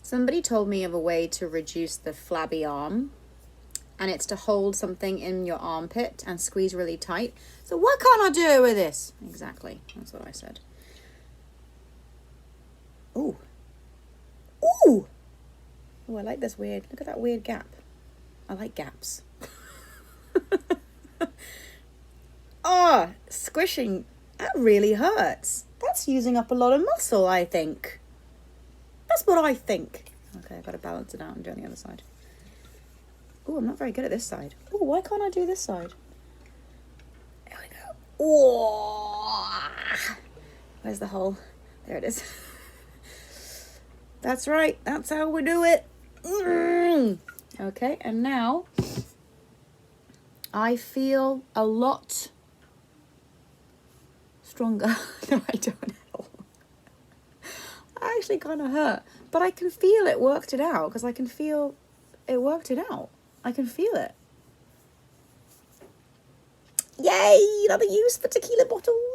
Somebody told me of a way to reduce the flabby arm, and it's to hold something in your armpit and squeeze really tight. So what can't I do with this? Exactly, that's what I said. Ooh. Ooh! Oh, I like this weird, look at that weird gap. I like gaps. Oh, squishing, that really hurts. That's using up a lot of muscle, I think. That's what I think. Okay, I've got to balance it out and do it on the other side. Oh, I'm not very good at this side. Oh, why can't I do this side? There we go. Oh, where's the hole? There it is. That's right. That's how we do it. Okay, and now I feel a lot stronger. No, I don't know. I actually kind of hurt, but I can feel it worked it out because I can feel it worked it out. I can feel it. Yay! Another use for tequila bottles.